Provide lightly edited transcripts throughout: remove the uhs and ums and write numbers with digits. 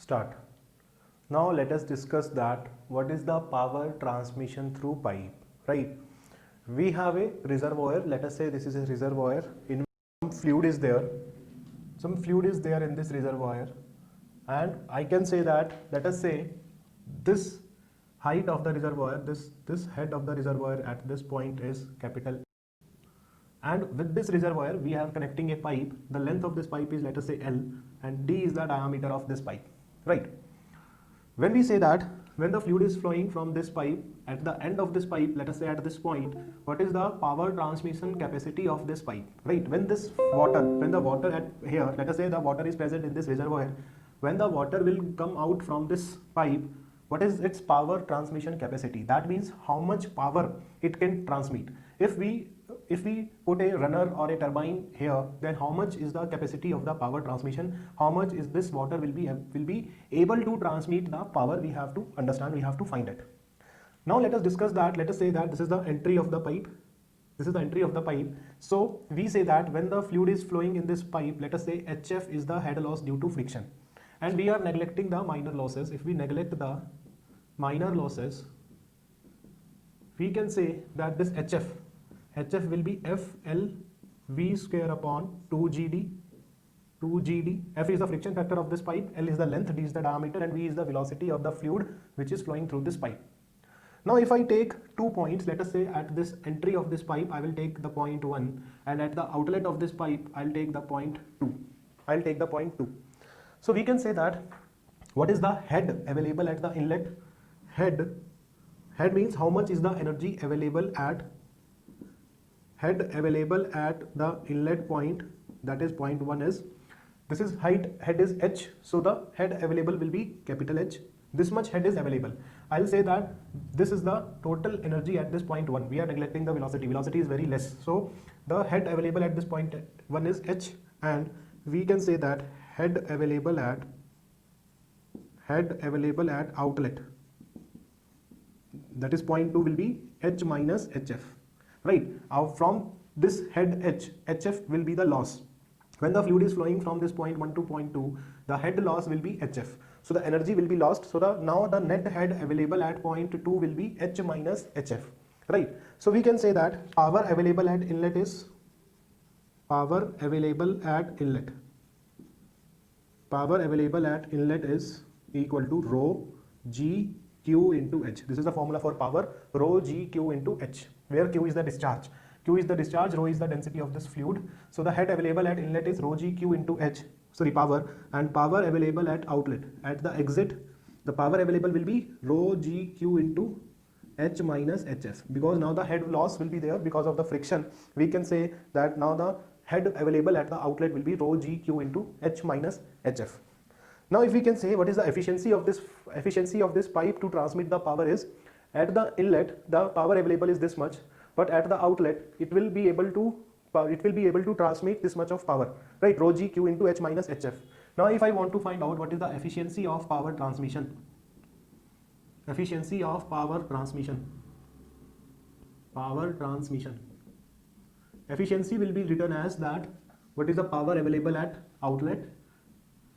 Start. Now let us discuss that what is the power transmission through pipe, right? We have a reservoir. Let us say this is a reservoir in some fluid is there. Some fluid is there in this reservoir, and I can say that, let us say, this height of the reservoir, this head of the reservoir at this point is capital, and with this reservoir we are connecting a pipe. The length of this pipe is, let us say, L, and D is the diameter of this pipe, right? When we say that when the fluid is flowing from this pipe, at the end of this pipe, let us say at this point, what is the power transmission capacity of this pipe, right? When the water at here, let us say the water is present in this reservoir, when the water will come out from this pipe, what is its power transmission capacity? That means how much power it can transmit. If we put a runner or a turbine here, then how much is the capacity of the power transmission? How much is this water will be able to transmit the power? We have to understand, we have to find it. Now let us discuss that. Let us say that this is the entry of the pipe. This is the entry of the pipe. So we say that when the fluid is flowing in this pipe, let us say HF is the head loss due to friction, and we are neglecting the minor losses. If we neglect the minor losses, we can say that this HF will be FL square upon 2GD. F is the friction factor of this pipe, L is the length, D is the diameter, and V is the velocity of the fluid which is flowing through this pipe. Now if I take 2 points, let us say at this entry of this pipe I will take the point 1, and at the outlet of this pipe I'll take the point 2. So we can say that what is the head available at the inlet? Head means how much is the energy available at the inlet point, that is point 1 is, this is height, head is H, so the head available will be capital H. This much head is available. I'll say that this is the total energy at this point 1. We are neglecting the velocity. Velocity is very less. So the head available at this point 1 is H, and we can say that head available at outlet, that is point 2, will be H minus HF. Right, from this head H, HF will be the loss. When the fluid is flowing from this point 1 to point 2, the head loss will be HF. So the energy will be lost. So now the net head available at point 2 will be H minus HF. Right. So we can say that power available at inlet is equal to rho G Q into H. This is the formula for power, rho G Q into H, where Q is the discharge. Q is the discharge, rho is the density of this fluid. So the head available at inlet is rho G Q into H, power, and power available at outlet. At the exit, the power available will be rho G Q into H minus HF, because now the head loss will be there because of the friction. We can say that now the head available at the outlet will be rho G Q into H minus HF. Now if we can say what is the efficiency of this pipe to transmit the power is, at the inlet the power available is this much, but at the outlet it will be able to transmit this much of power, right? Rho G Q into H minus HF. Now if I want to find out what is the efficiency of power transmission, efficiency will be written as that what is the power available at outlet.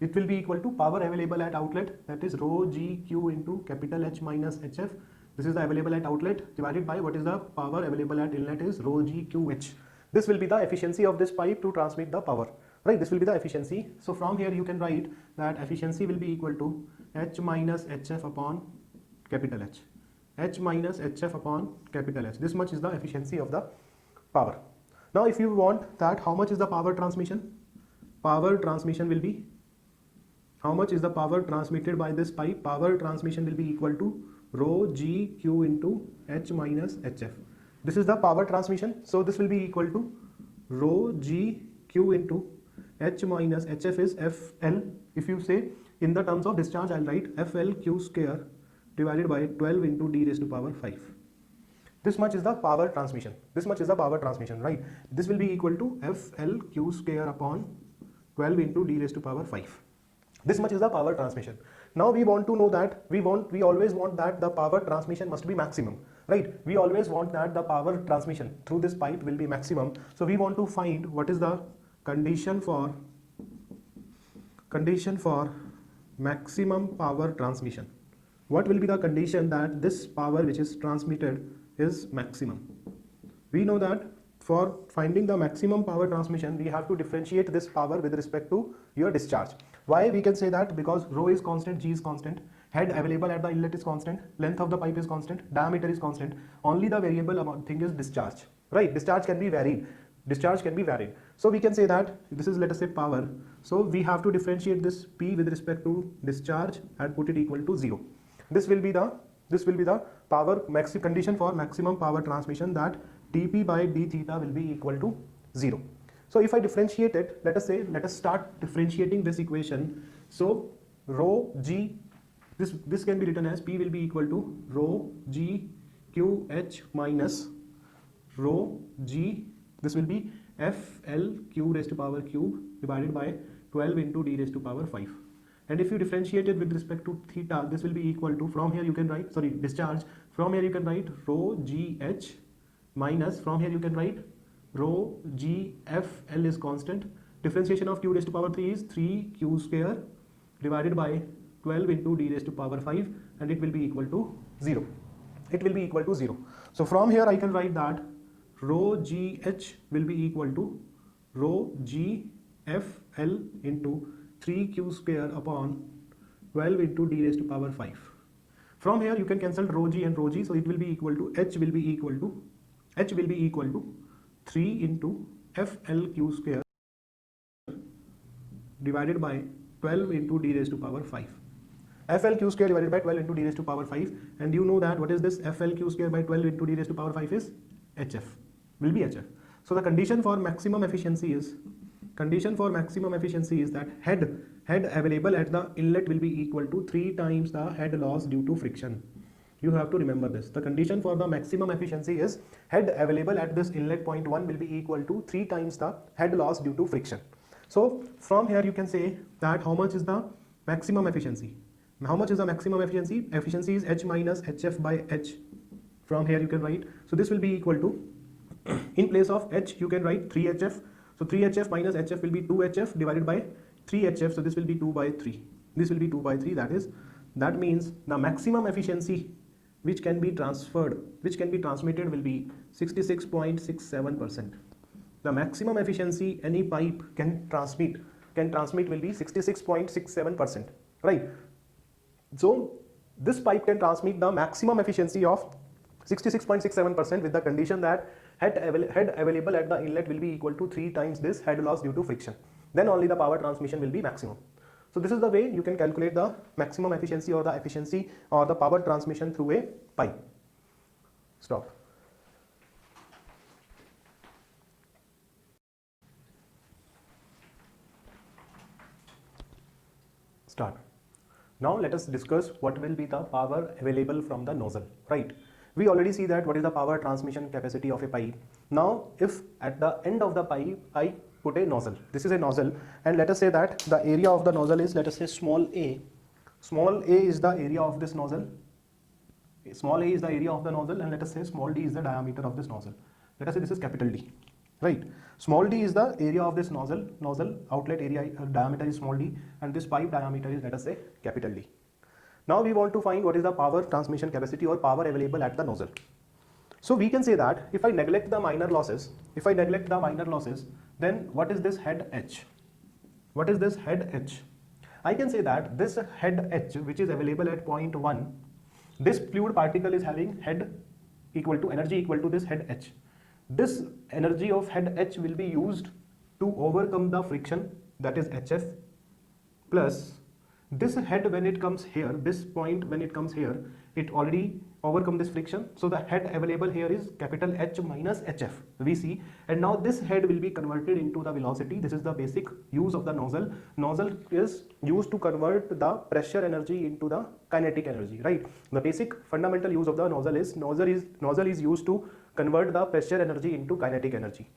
It will be equal to power available at outlet, that is rho G Q into capital H minus HF. This is the available at outlet, divided by what is the power available at inlet is rho G Q H. This will be the efficiency of this pipe to transmit the power, right? This will be the efficiency. So from here you can write that efficiency will be equal to H minus HF upon capital H. H minus HF upon capital H. This much is the efficiency of the power. Now if you want that how much is the power transmission, will be, how much is the power transmitted by this pipe? Power transmission will be equal to rho G Q into H minus HF. This is the power transmission. So this will be equal to rho G Q into H minus HF is FL. If you say in the terms of discharge, I'll write FL Q square divided by 12 into D raised to power 5. This much is the power transmission. Right? This will be equal to FL Q square upon 12 into D raised to power 5. This much is the power transmission. Now we want to know that we always want that the power transmission must be maximum, right? We always want that the power transmission through this pipe will be maximum. So we want to find what is the condition for maximum power transmission. What will be the condition that this power which is transmitted is maximum? We know that for finding the maximum power transmission, we have to differentiate this power with respect to your discharge. Why we can say that? Because rho is constant, g is constant, head available at the inlet is constant, length of the pipe is constant, diameter is constant. Only the variable amount thing is discharge, right? Discharge can be varied. Discharge can be varied. So we can say that this is, let us say, power. So we have to differentiate this P with respect to discharge and put it equal to 0. This will be the power condition for maximum power transmission, that dP by d theta will be equal to 0. So if I differentiate it, let us start differentiating this equation. So rho g, this can be written as P will be equal to rho g QH minus rho g, this will be FL q raised to power cube divided by 12 into d raised to power 5. And if you differentiate it with respect to theta, this will be equal to, from here you can write, sorry, discharge, from here you can write rho GH minus, from here you can write rho GFL is constant. Differentiation of q raised to power 3 is 3q square divided by 12 into d raised to power 5, and it will be equal to 0. It will be equal to 0. So from here I can write that rho GH will be equal to rho GFL into 3q square upon 12 into d raised to power 5. From here you can cancel rho g and rho g, so it will be equal to h will be equal to 3 into FLQ square divided by 12 into d raised to power 5. FLQ square divided by 12 into d raised to power 5, and you know that what is this FLQ square by 12 into d raised to power 5 is HF, will be HF. So the condition for maximum efficiency is that head available at the inlet will be equal to 3 times the head loss due to friction. You have to remember this. The condition for the maximum efficiency is head available at this inlet point 1 will be equal to 3 times the head loss due to friction. So from here you can say that how much is the maximum efficiency? How much is the maximum efficiency? Efficiency is H minus HF by H. From here you can write. So this will be equal to, in place of H you can write 3HF. So 3HF minus HF will be 2HF divided by 3HF. So this will be 2 by 3. This will be 2 by 3. That means the maximum efficiency which can be transmitted will be 66.67%. The maximum efficiency any pipe can transmit will be 66.67%, right? So this pipe can transmit the maximum efficiency of 66.67% with the condition that head available at the inlet will be equal to 3 times this head loss due to friction. Then only the power transmission will be maximum. So this is the way you can calculate the maximum efficiency or the efficiency or the power transmission through a pipe. Stop. Start. Now let us discuss what will be the power available from the nozzle, right? We already see that what is the power transmission capacity of a pipe. Now if at the end of the pipe I put a nozzle, this is a nozzle, and let us say that the area of the nozzle is, let us say, small a. Small a is the area of this nozzle. Small a is the area of the nozzle, and let us say small d is the diameter of this nozzle. Let us say this is capital D, right? Small d is the area of this nozzle outlet area, diameter is small d, and this pipe diameter is, let us say, capital D. Now we want to find what is the power transmission capacity or power available at the nozzle. So we can say that if I neglect the minor losses, then what is this head H? What is this head H? I can say that this head H, which is available at point 1, this fluid particle is having head equal to energy equal to this head H. This energy of head H will be used to overcome the friction, that is HF, plus this head when it comes here, this point when it comes here, it already overcome this friction. So the head available here is capital H minus HF, we see. And now this head will be converted into the velocity. This is the basic use of the nozzle. Nozzle is used to convert the pressure energy into the kinetic energy, right? The basic fundamental use of the nozzle is used to convert the pressure energy into kinetic energy.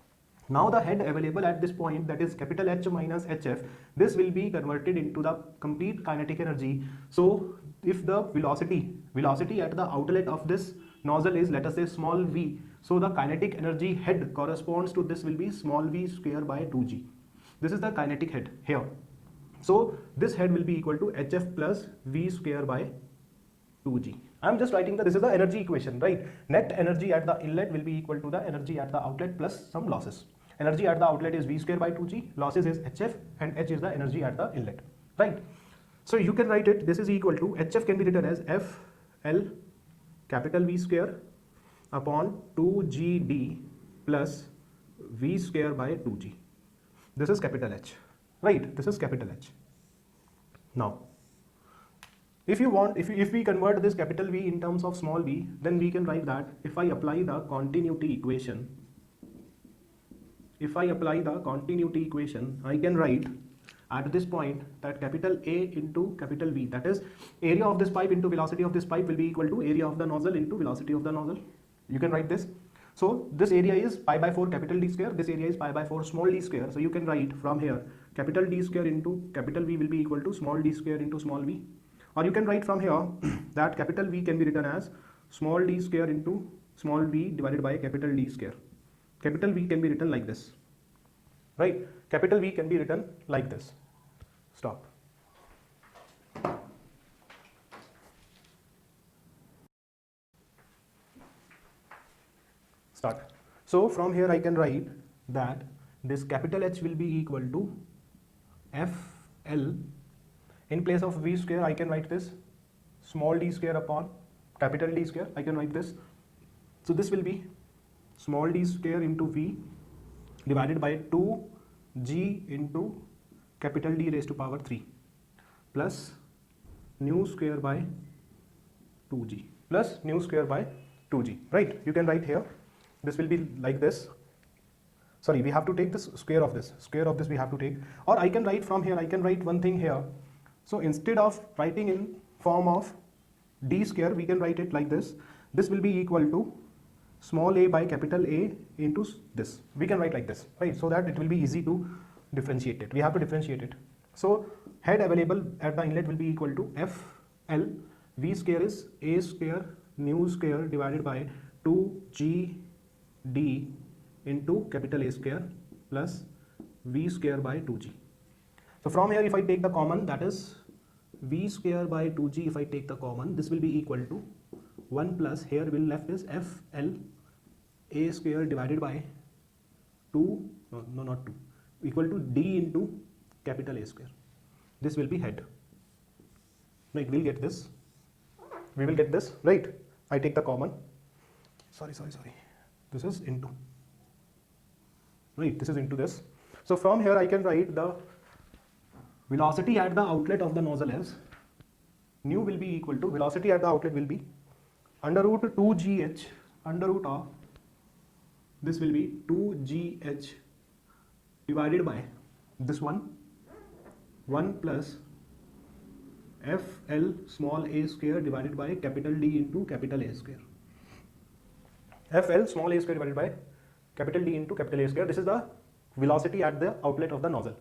Now the head available at this point, that is capital H minus HF, this will be converted into the complete kinetic energy. So if the velocity at the outlet of this nozzle is, let us say, small v, so the kinetic energy head corresponds to this will be small v square by 2g. This is the kinetic head here. So this head will be equal to hf plus v square by 2g. I'm just writing that this is the energy equation, right? Net energy at the inlet will be equal to the energy at the outlet plus some losses. Energy at the outlet is v square by 2g, losses is hf, and h is the energy at the inlet, right? So you can write it, this is equal to, hf can be written as f l capital V square upon 2gd plus v square by 2g. This is capital H, right? This is capital H. Now, if you want, if we convert this capital V in terms of small v, then we can write that if I apply the continuity equation, I can write at this point that capital A into capital V, that is area of this pipe into velocity of this pipe, will be equal to area of the nozzle into velocity of the nozzle. You can write this. So this area is pi by 4 capital D square, this area is pi by 4 small d square. So you can write from here capital D square into capital V will be equal to small d square into small v. Or you can write from here that capital V can be written as small d square into small v divided by capital D square. Capital V can be written like this, right? Capital V can be written like this. Stop. Start. So from here I can write that this capital H will be equal to FL. In place of V square I can write this small d square upon capital D square. I can write this. So this will be small d square into V divided by 2g into capital D raised to power 3 plus nu square by 2g plus nu square by 2g, right? You can write here, this will be like this. Sorry, we have to take this square of this we have to take, or I can write from here, I can write one thing here. So instead of writing in form of d square, we can write it like this. This will be equal to small a by capital A into this. We can write like this, right? So that it will be easy to differentiate it. We have to differentiate it. So head available at the inlet will be equal to FL. V square is A square nu square divided by 2gd into capital A square plus V square by 2g. So from here if I take the common, that is V square by 2g, if I take the common, this will be equal to 1 plus, here will left is FL A square divided by 2, no not 2, equal to d into capital A square. This will be head, right? We'll get this, we will get this, right? I take the common, sorry, this is into, right? This is into this. So from here I can write the velocity at the outlet of the nozzle as nu will be equal to, velocity at the outlet will be under root 2gh, under root of, this will be 2gh divided by this one 1 plus FL small a square divided by capital D into capital A square. FL small a square divided by capital D into capital A square. This is the velocity at the outlet of the nozzle.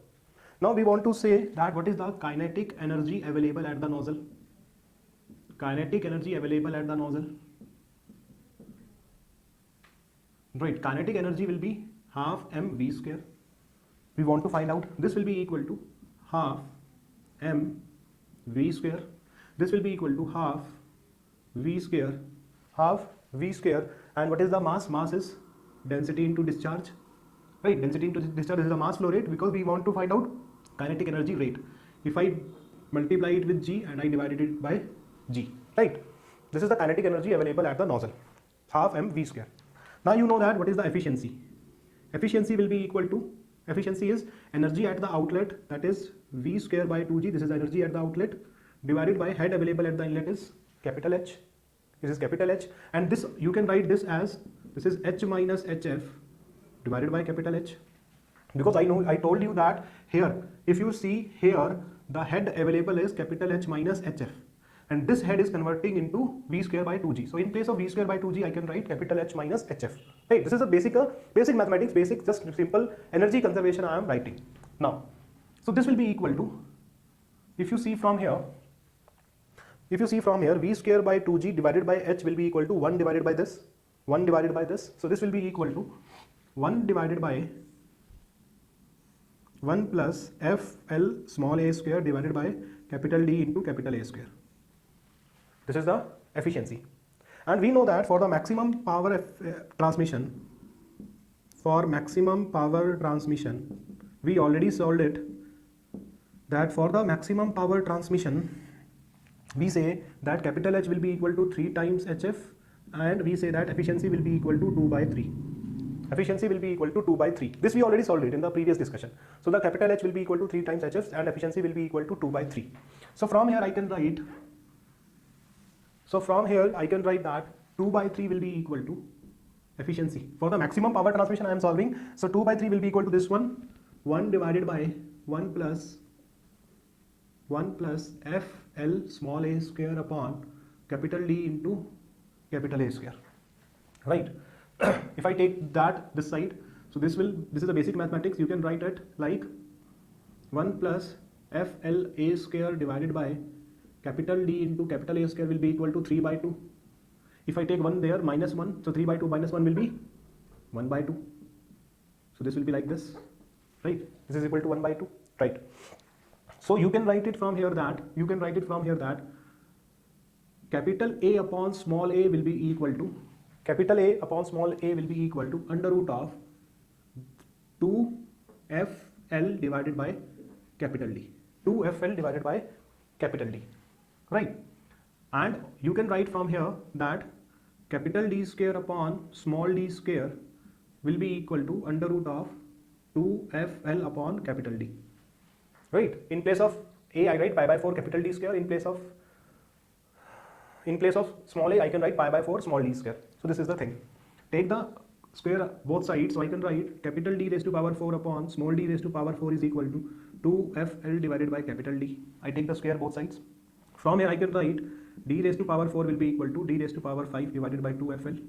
Now we want to say that what is the kinetic energy available at the nozzle. Kinetic energy available at the nozzle. Right, kinetic energy will be half mv square. We want to find out, this will be equal to half mv square. This will be equal to half v square, and what is the mass? Mass is density into discharge, right? Density into discharge is the mass flow rate, because we want to find out kinetic energy rate. If I multiply it with g and I divided it by g, right? This is the kinetic energy available at the nozzle, half mv square. Now you know that what is the efficiency. Efficiency will be equal to, efficiency is energy at the outlet, that is v square by 2g, this is energy at the outlet, divided by head available at the inlet is capital H, this is capital H, and this you can write this as, this is h minus hf divided by capital H, because I told you that here, if you see here, the head available is capital H minus hf, and this head is converting into v square by 2g. So in place of v square by 2g, I can write capital H minus hf. Hey, this is a basic mathematics, basic, just simple energy conservation I am writing now. So this will be equal to, if you see from here, v square by 2g divided by h will be equal to 1 divided by this, 1 divided by this. So this will be equal to 1 divided by 1 plus FL small a square divided by capital D into capital A square. This is the efficiency. And we know that for the maximum power transmission, we already solved it, that for the maximum power transmission, we say that capital H will be equal to 3 times HF, and we say that efficiency will be equal to 2 by 3. Efficiency will be equal to 2 by 3. This we already solved it in the previous discussion. So the capital H will be equal to 3 times HF and efficiency will be equal to 2 by 3. So from here I can write that 2 by 3 will be equal to efficiency. For the maximum power transmission I am solving. So 2 by 3 will be equal to this one. 1 divided by 1 plus FL small a square upon capital D into capital A square. Right. If I take that this side, so this is the basic mathematics. You can write it like 1 plus FL a square divided by capital D into capital A square will be equal to 3 by 2. If I take 1 there, minus 1, so 3 by 2 minus 1 will be 1 by 2. So this will be like this, right? This is equal to 1 by 2, right? So you can write it from here that, capital A upon small a will be equal to, under root of 2FL divided by capital D. 2FL divided by capital D, right? And you can write from here that capital D square upon small d square will be equal to under root of 2FL upon capital D, right? In place of a I write pi by 4 capital D square. In place of small a I can write pi by 4 small d square. So this is the thing. Take the square both sides, so I can write capital D raised to power 4 upon small d raised to power 4 is equal to 2FL divided by capital D. I take the square both sides. From here I can write d raised to power 4 will be equal to d raised to power 5 divided by 2FL.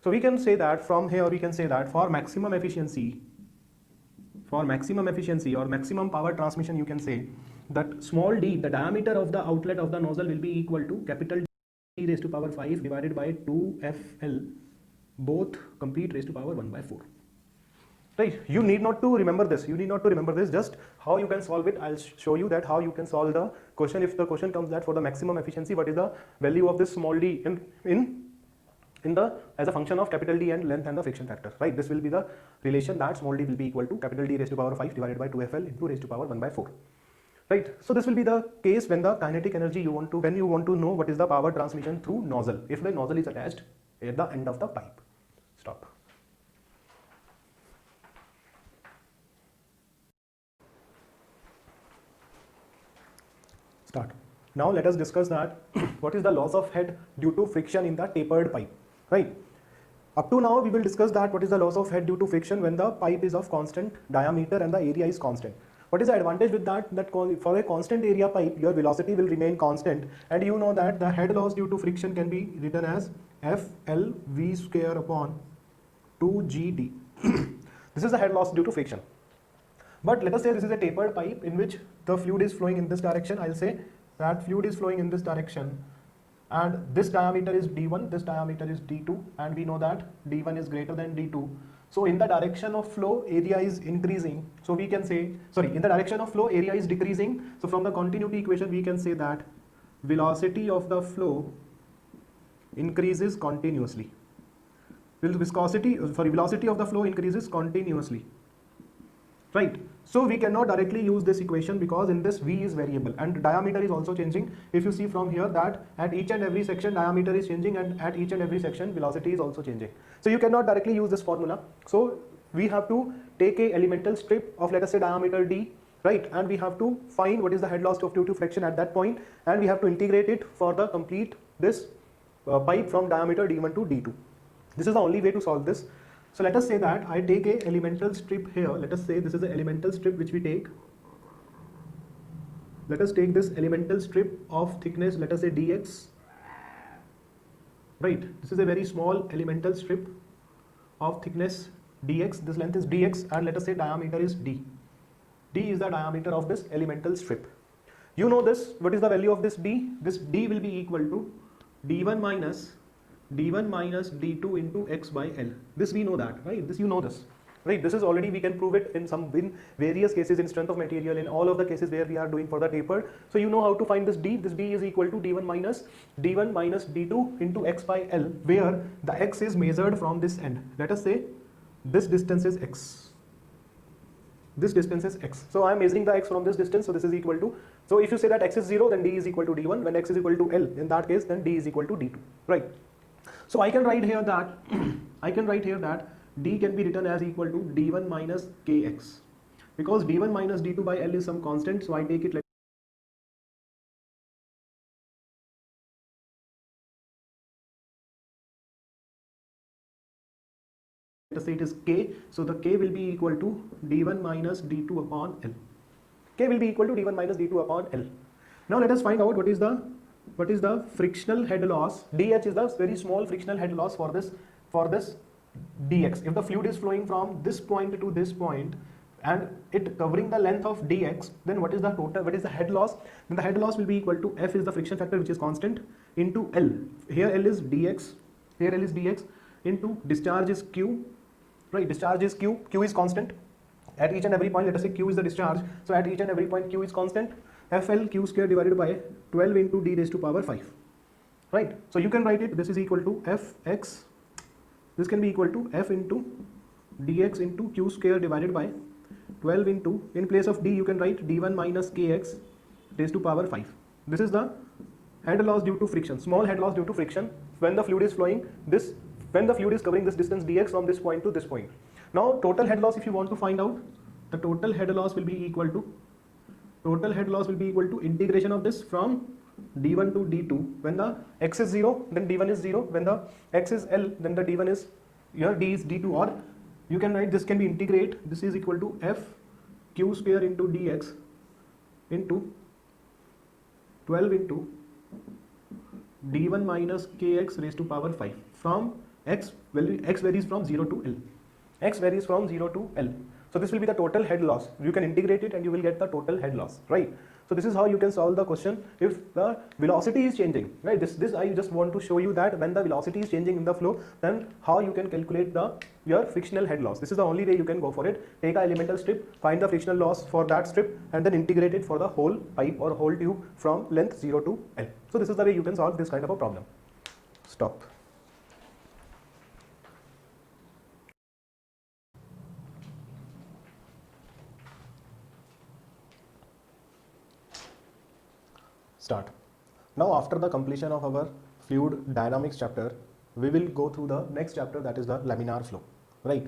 So we can say that from here for maximum efficiency or maximum power transmission, you can say that small d, the diameter of the outlet of the nozzle, will be equal to capital D raised to power 5 divided by 2FL, both complete raised to power 1 by 4. Right? You need not to remember this. Just how you can solve it. I'll show you that how you can solve the question. If the question comes that for the maximum efficiency, what is the value of this small d as a function of capital D and length and the friction factor, right? This will be the relation that small d will be equal to capital D raised to power 5 divided by 2FL into raised to power 1 by 4. Right? So this will be the case when the kinetic energy when you want to know what is the power transmission through nozzle, if the nozzle is attached at the end of the pipe. Stop. Start. Now let us discuss that what is the loss of head due to friction in the tapered pipe, right? Up to now we will discuss that what is the loss of head due to friction when the pipe is of constant diameter and the area is constant. What is the advantage with that? That for a constant area pipe, your velocity will remain constant, and you know that the head loss due to friction can be written as FLV square upon 2GD. This is the head loss due to friction. But let us say this is a tapered pipe in which the fluid is flowing in this direction. I'll say that fluid is flowing in this direction, and this diameter is D1, this diameter is D2, and we know that D1 is greater than D2. So in the direction of flow, area is increasing. So we can say, in the direction of flow, area is decreasing. So from the continuity equation, we can say that velocity of the flow increases continuously. Velocity of the flow increases continuously. Right? So we cannot directly use this equation because in this V is variable and diameter is also changing. If you see from here that at each and every section diameter is changing, and at each and every section velocity is also changing. So you cannot directly use this formula. So we have to take a elemental strip of, let us say, diameter D, right? And we have to find what is the head loss due to friction at that point, and we have to integrate it for the complete this pipe from diameter D1 to D2. This is the only way to solve this. So let us say that I take a elemental strip here. Let us say this is the elemental strip which we take. Let us take this elemental strip of thickness, let us say dx. Right, this is a very small elemental strip of thickness dx. This length is dx, and let us say diameter is d. D is the diameter of this elemental strip. You know this. What is the value of this d? This d will be equal to d1 minus d2 into x by L. This we know that, right? This you know this. right? This is already, we can prove it in various cases in strength of material, in all of the cases where we are doing for the taper. So you know how to find this d. This d is equal to d1 minus d2 into x by l, where the x is measured from this end. Let us say this distance is x. This distance is x. So I am measuring the x from this distance. So this is equal to, so if you say that x is 0, then d is equal to d1. When x is equal to l, in that case, then d is equal to d2, right? So I can write here that d can be written as equal to d1 minus kx, because d1 minus d2 by l is some constant. So I take it, let us say it is k. So the k will be equal to d1 minus d2 upon l. K will be equal to d1 minus d2 upon l. Now let us find out what is the frictional head loss. dh is the very small frictional head loss for this dx. If the fluid is flowing from this point to this point and it covering the length of dx, then what is the head loss? Then the head loss will be equal to F is the friction factor, which is constant, into L. Here L is dx, here L is dx, into discharge is q, right? Discharge is q, q is constant. At each and every point, let us say q is the discharge. So at each and every point q is constant. FL q square divided by 12 into d raised to power 5, right? So you can write it, this is equal to fx, this can be equal to f into dx into q square divided by 12 into, in place of d you can write d1 minus kx raised to power 5. This is the head loss due to friction, small head loss due to friction when the fluid is flowing this, when the fluid is covering this distance dx from this point to this point. Now total head loss, if you want to find out, the total head loss will be equal to integration of this from d1 to d2. When the x is 0, then d1 is 0. When the x is l, then the d1 is, here d is d2, or you can write, this can be integrate, this is equal to f q square into dx into 12 into d1 minus kx raised to power 5. From x varies from 0 to l. X varies from 0 to l. So this will be the total head loss. You can integrate it and you will get the total head loss, right? So this is how you can solve the question if the velocity is changing, right? This I just want to show you that when the velocity is changing in the flow, then how you can calculate your frictional head loss. This is the only way you can go for it. Take an elemental strip, find the frictional loss for that strip, and then integrate it for the whole pipe or whole tube from length 0 to l. So this is the way you can solve this kind of a problem. Stop. Start. Now after the completion of our fluid dynamics chapter, we will go through the next chapter, that is the laminar flow, right?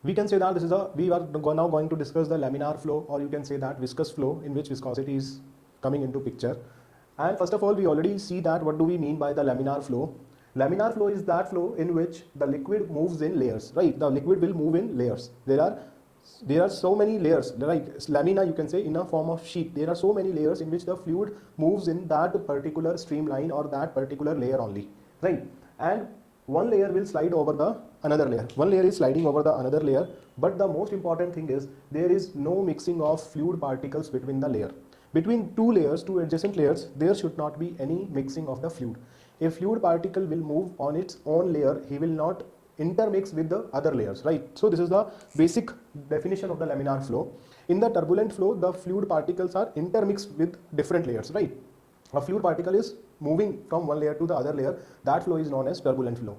We can say that we are now going to discuss the laminar flow, or you can say that viscous flow, in which viscosity is coming into picture. And first of all, we already see that what do we mean by the laminar flow. Laminar flow is that flow in which the liquid moves in layers, right? The liquid will move in layers. There are so many layers, right? Lamina, you can say, in a form of sheet. There are so many layers in which the fluid moves in that particular streamline or that particular layer only, right? And one layer will slide over the another layer. One layer is sliding over the another layer, but the most important thing is there is no mixing of fluid particles between the layer. Between two layers, two adjacent layers, there should not be any mixing of the fluid. A fluid particle will move on its own layer. He will not intermix with the other layers, right? So this is the basic definition of the laminar flow. In the turbulent flow, the fluid particles are intermixed with different layers, right? A fluid particle is moving from one layer to the other layer. That flow is known as turbulent flow.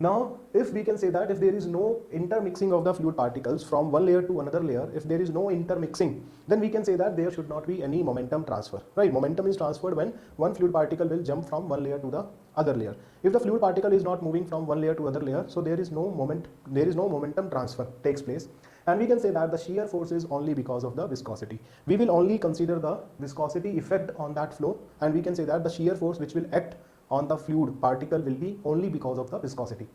Now, if we can say that if there is no intermixing of the fluid particles from one layer to another layer, if there is no intermixing, then we can say that there should not be any momentum transfer, right? Momentum is transferred when one fluid particle will jump from one layer to the other layer. If the fluid particle is not moving from one layer to other layer, so there is no momentum transfer takes place. And we can say that the shear force is only because of the viscosity. We will only consider the viscosity effect on that flow, and we can say that the shear force which will act on the fluid particle will be only because of the viscosity.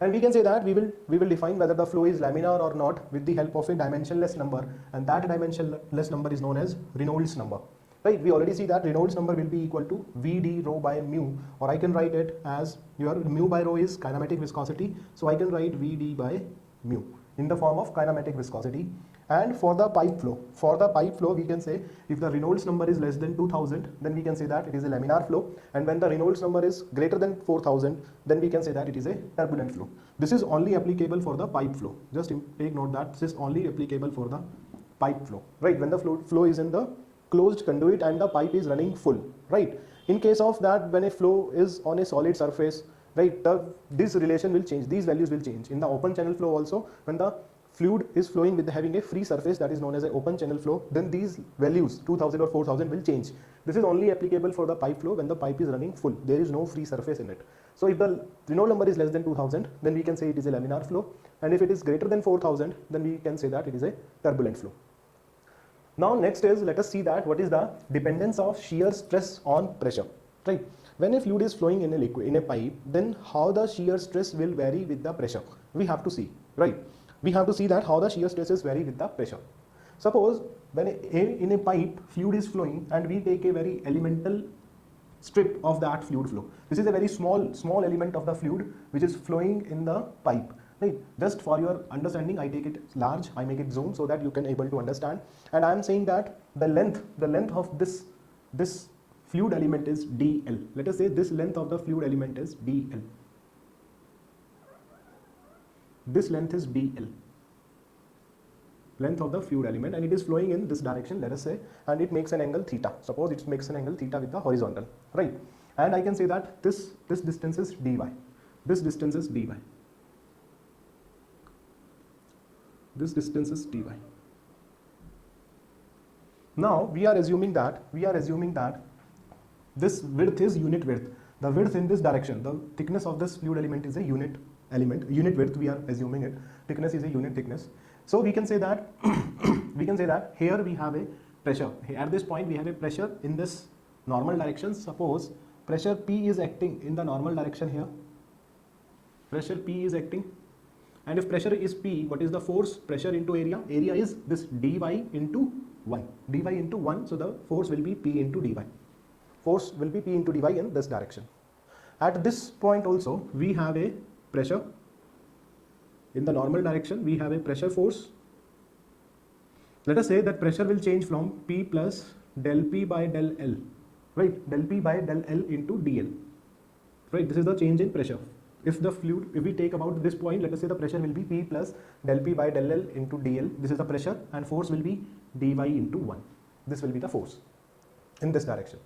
And we can say that we will define whether the flow is laminar or not with the help of a dimensionless number, and that dimensionless number is known as Reynolds number, right? We already see that Reynolds number will be equal to Vd rho by mu, or I can write it as your mu by rho is kinematic viscosity, so I can write Vd by mu. in the form of kinematic viscosity. And for the pipe flow, we can say if the Reynolds number is less than 2000, then we can say that it is a laminar flow, and when the Reynolds number is greater than 4000, then we can say that it is a turbulent flow. This is only applicable for the pipe flow. Just take note that this is only applicable for the pipe flow, right? When the flow is in the closed conduit and the pipe is running full, right? In case of that, when a flow is on a solid surface, right, this relation will change, these values will change. In the open channel flow also, when the fluid is flowing with having a free surface, that is known as an open channel flow, then these values 2000 or 4000 will change. This is only applicable for the pipe flow when the pipe is running full, there is no free surface in it. So if the Reynolds number is less than 2000, then we can say it is a laminar flow, and if it is greater than 4000, then we can say that it is a turbulent flow. Now next is, let us see that what is the dependence of shear stress on pressure, right? When a fluid is flowing in a liquid, in a pipe, then how the shear stress will vary with the pressure, we have to see, right? We have to see that how the shear stresses vary with the pressure. Suppose when in a pipe fluid is flowing and we take a very elemental strip of that fluid flow. This is a very small element of the fluid which is flowing in the pipe, right? Just for your understanding, I take it large, I make it zoom so that you can able to understand. And I am saying that the length of this fluid element is dl. Let us say this length of the fluid element is dl. This length is dl, length of the fluid element, and it is flowing in this direction, let us say, and it makes an angle theta. Suppose it makes an angle theta with the horizontal, right? And I can say that this distance is dy, this distance is dy, this distance is dy. Now we are assuming that this width is unit width. The width in this direction, the thickness of this fluid element is a unit width, we are assuming it. Thickness is a unit thickness. So we can say that here we have a pressure. At this point we have a pressure in this normal direction. Suppose pressure P is acting in the normal direction here. Pressure P is acting. And if pressure is P, what is the force? Pressure into area. Area is this dy into 1. dy into 1, so the force will be P into dy. Force will be P into dy in this direction. At this point also, we have a pressure. In the normal direction, we have a pressure force. Let us say that pressure will change from P plus del P by del L, right? Del P by del L into dl, right? This is the change in pressure. If we take about this point, let us say the pressure will be P plus del P by del L into dl. This is the pressure, and force will be dy into 1. This will be the force in this direction.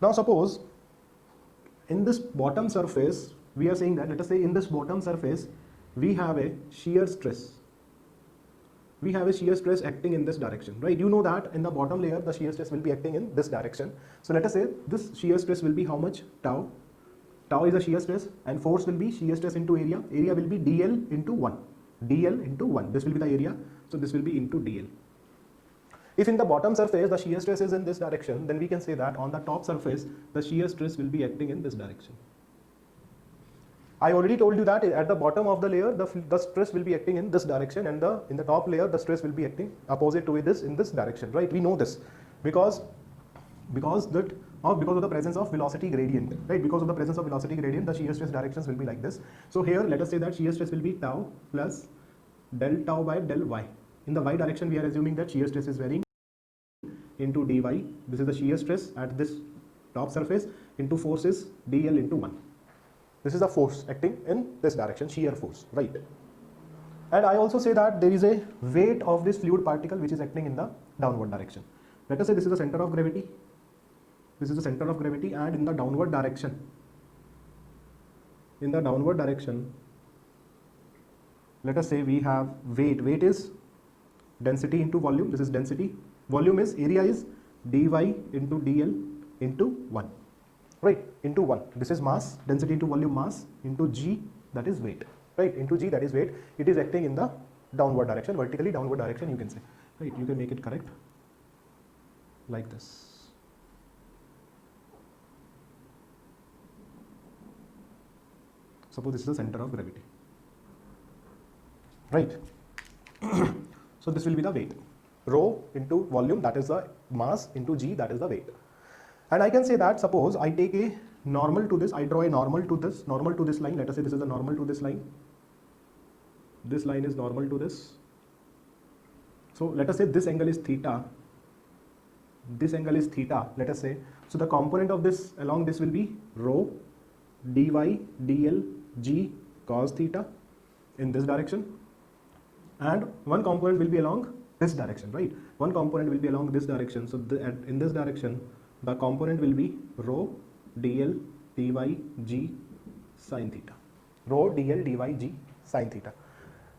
Now suppose in this bottom surface, we are saying that, let us say in this bottom surface, we have a shear stress. We have a shear stress acting in this direction, right? You know that in the bottom layer, the shear stress will be acting in this direction. So let us say this shear stress will be how much? Tau. Tau is the shear stress, and force will be shear stress into area. Area will be dl into 1. dl into 1. This will be the area, so this will be into dl. If in the bottom surface the shear stress is in this direction, then we can say that on the top surface the shear stress will be acting in this direction. I already told you that at the bottom of the layer the stress will be acting in this direction, and in the top layer the stress will be acting opposite to this in this direction, right? We know this because of the presence of velocity gradient, right? Because of the presence of velocity gradient, the shear stress directions will be like this. So here let us say that shear stress will be tau plus del tau by del y. In the y direction we are assuming that shear stress is varying into dy. This is the shear stress at this top surface, into force is dl into 1. This is the force acting in this direction, shear force, right? And I also say that there is a weight of this fluid particle which is acting in the downward direction. Let us say this is the center of gravity. This is the center of gravity, and in the downward direction, let us say we have weight. Weight is density into volume. This is density. Volume is, area is dy into dl into 1, right? Into 1. This is mass, density into volume, mass, into g, that is weight, right? Into g, that is weight. It is acting in the downward direction, vertically downward direction, you can say, right? You can make it correct like this. Suppose this is the center of gravity, right? So this will be the weight. Rho into volume, that is the mass, into g, that is the weight. And I can say that suppose I take a normal to this, I draw a normal to this line. Let us say this is a normal to this line. this line is normal to this. So let us say this angle is theta, this angle is theta, let us say. So the component of this along this will be rho dy dl g cos theta in this direction, and one component will be along this direction, right? One component will be along this direction. So in this direction the component will be rho dl dy g sin theta, rho dl dy g sin theta.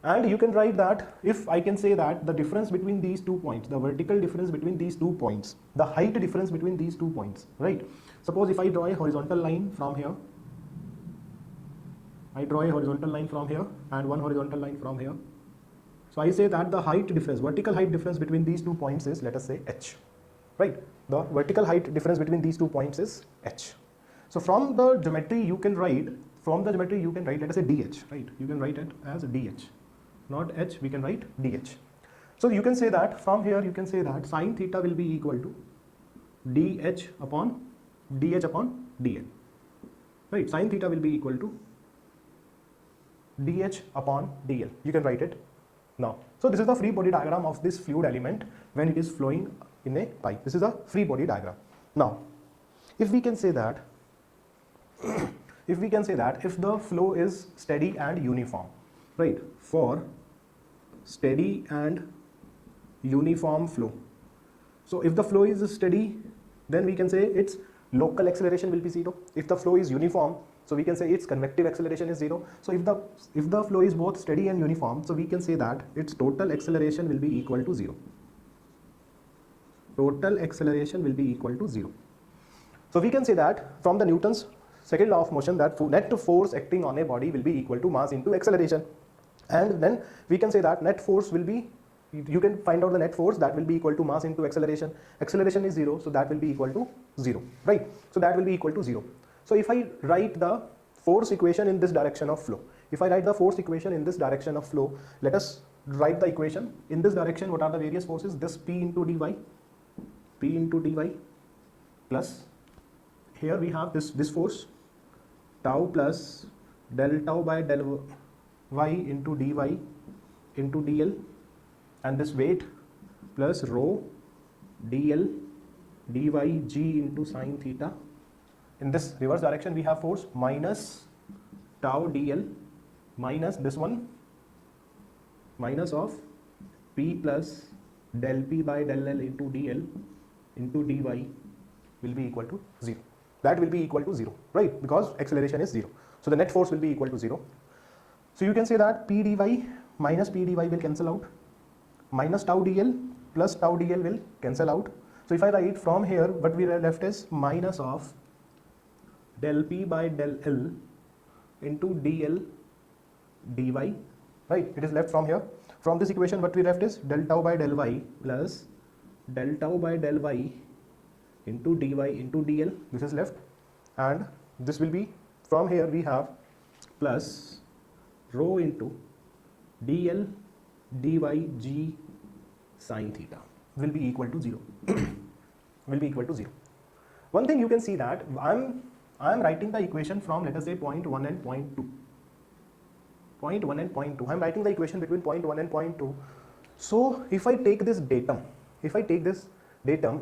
And you can write that, if I can say that the difference between these 2 points, the vertical difference between these 2 points, the height difference between these 2 points, right? Suppose if I draw a horizontal line from here, I draw a horizontal line from here and one horizontal line from here. So I say that the height difference, vertical height difference between these 2 points is, let us say, h, right? The vertical height difference between these 2 points is h. So from the geometry you can write, let us say dh, right? You can write it as dh, not h, we can write dh. So you can say that from here you can say that sin theta will be equal to dh upon dl, right? Sin theta will be equal to dh upon dl. You can write it now. So this is the free body diagram of this fluid element when it is flowing in a pipe. This is a free body diagram. Now, if we can say that, if the flow is steady and uniform, right? For steady and uniform flow. So if the flow is steady, then we can say its local acceleration will be 0. If the flow is uniform, so we can say its convective acceleration is 0. So if the flow is both steady and uniform, so we can say that its total acceleration will be equal to 0. Total acceleration will be equal to 0. So we can say that from the Newton's second law of motion, that net force acting on a body will be equal to mass into acceleration. And then we can say that net force will be, you can find out the net force, that will be equal to mass into acceleration. Acceleration is 0, so that will be equal to 0, right? So that will be equal to 0. So if I write the force equation in this direction of flow, let us write the equation in this direction. What are the various forces? This P into dy plus, here we have this force tau plus del tau by del y into dy into dl, and this weight plus rho dl dy g into sin theta. In this reverse direction we have force minus tau dl minus this one minus of p plus del p by del l into dl into dy will be equal to 0. That will be equal to 0, right? Because acceleration is 0. So the net force will be equal to 0. So you can say that p dy minus p dy will cancel out, minus tau dl plus tau dl will cancel out. So if I write from here, what we are left is minus of del p by del l into dl dy, right? It is left from here. From this equation what we left is del tau by del y plus del tau by del y into dy into dl. This is left, and this will be, from here we have plus rho into dl dy g sin theta will be equal to 0. Will be equal to 0. One thing you can see that I am writing the equation from, let us say, point 1 and point 2. Point 1 and point 2. I am writing the equation between point 1 and point 2. So if I take this datum,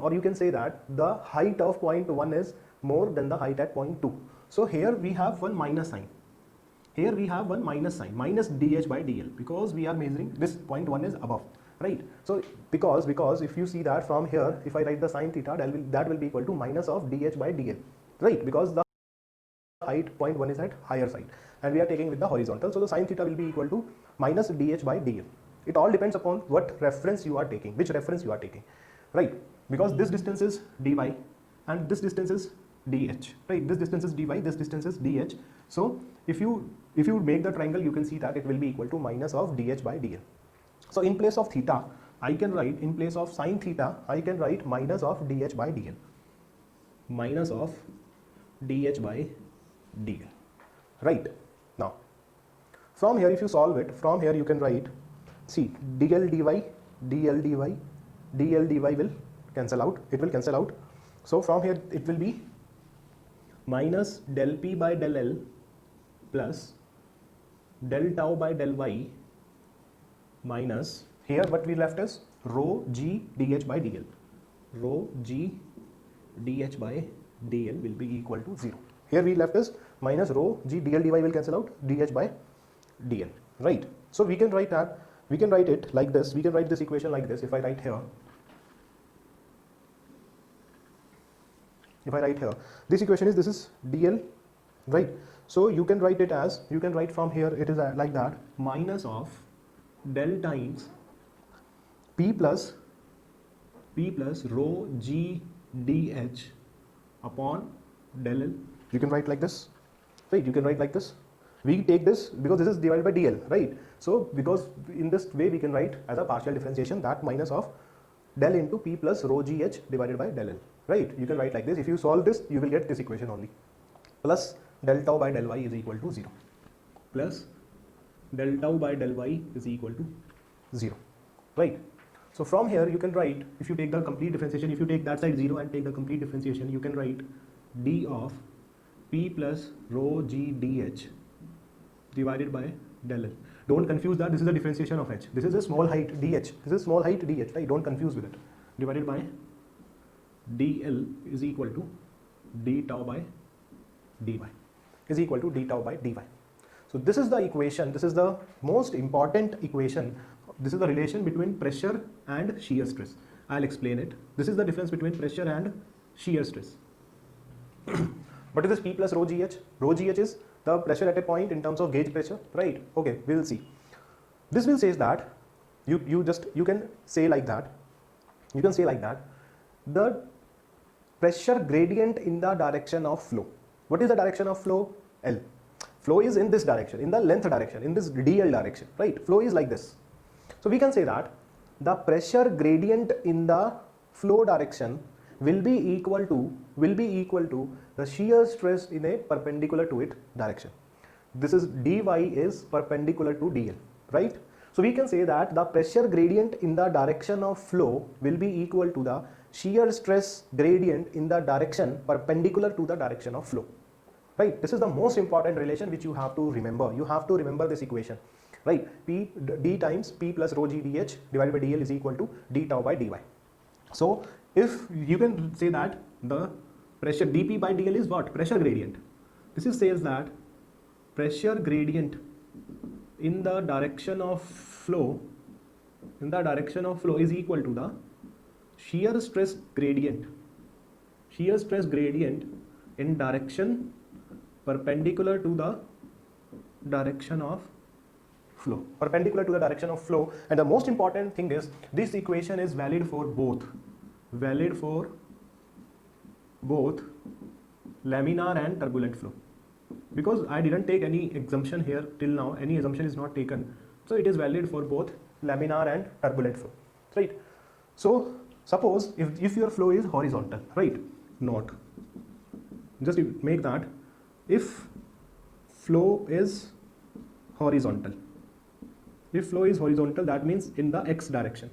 or you can say that the height of point 1 is more than the height at point 2. So here we have one minus sign. Minus dh by dl, because we are measuring this point 1 is above, right? So because if you see that from here, if I write the sin theta, that will be equal to minus of dh by dl, right? Because the height point 1 is at higher side and we are taking with the horizontal, so the sin theta will be equal to minus dh by dl. It all depends upon what reference you are taking, which reference you are taking, right? Because this distance is dy and this distance is dh, right? This distance is dy, this distance is dh. So if you make the triangle, you can see that it will be equal to minus of dh by dl. So in place of theta, I can write, in place of sin theta, I can write minus of dh by dl. Minus of dh by dl, right? Now from here, if you solve it, from here you can write, see, dl dy will cancel out, it will cancel out. So from here it will be minus del p by del l plus del tau by del y minus, here what we left is rho g dh by dl. Rho g dh by dl will be equal to 0. Here we left is minus rho g dl dy will cancel out, dh by dl, right? So we can write that, we can write it like this, we can write this equation like this. If I write here, this equation is, this is dl, right? So you can write it as, you can write from here, it is like that, minus of del times p plus rho g dh upon del l. You can write like this, right? You can write like this. We take this because this is divided by dl, right? So because in this way we can write as a partial differentiation that minus of del into p plus rho gh divided by del l, right? You can write like this. If you solve this, you will get this equation only, plus del tau by del y is equal to 0, plus del tau by del y is equal to 0, right? So from here you can write, if you take the complete differentiation, if you take that side 0 and take the complete differentiation, you can write d of p plus rho g dh divided by del l. Don't confuse that, this is the differentiation of h. This is a small height dh, this is small height dh, right? Don't confuse with it. Divided by dl is equal to d tau by dy, is equal to d tau by dy. So this is the equation, this is the most important equation. This is the relation between pressure and shear stress. I'll explain it. This is the difference between pressure and shear stress. What is this p plus rho gh? Rho gh is the pressure at a point in terms of gauge pressure, right? Okay, we will see. This will say that you can say like that. You can say like that. The pressure gradient in the direction of flow. What is the direction of flow? L. Flow is in this direction, in the length direction, in this dl direction, right? Flow is like this. So we can say that the pressure gradient in the flow direction will be equal to the shear stress in a perpendicular to it direction. This is dy is perpendicular to dl, right? So we can say that the pressure gradient in the direction of flow will be equal to the shear stress gradient in the direction perpendicular to the direction of flow, right? This is the most important relation which you have to remember. You have to remember this equation, right? D times p plus rho g dh divided by dl is equal to d tau by dy. So if you can say that the pressure dp by dl is what? Pressure gradient. This is says that pressure gradient in the direction of flow, is equal to the shear stress gradient in direction perpendicular to the direction of flow, and the most important thing is this equation is valid for both laminar and turbulent flow. Because I didn't take any assumption here till now, any assumption is not taken, so it is valid for both laminar and turbulent flow, right? So suppose if your flow is horizontal, right? Not, just make that if flow is horizontal, that means in the x direction.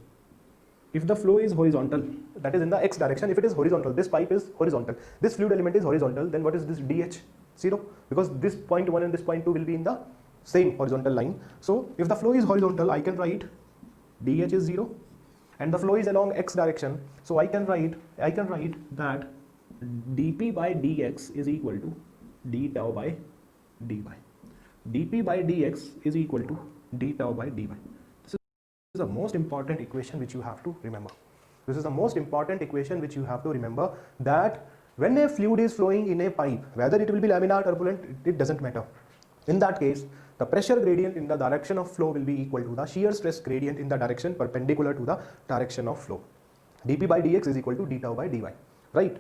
If the flow is horizontal, that is in the x direction. If it is horizontal, this pipe is horizontal, this fluid element is horizontal, then what is this dh? 0, because this point 1 and this point 2 will be in the same horizontal line. So if the flow is horizontal, I can write dh is 0, and the flow is along x direction, so I can write that dp by dx is equal to d tau by dy. dp by dx is equal to d tau by dy. This is the most important equation which you have to remember. That when a fluid is flowing in a pipe, whether it will be laminar, turbulent, it doesn't matter. In that case, the pressure gradient in the direction of flow will be equal to the shear stress gradient in the direction perpendicular to the direction of flow. dp by dx is equal to d tau by dy, right?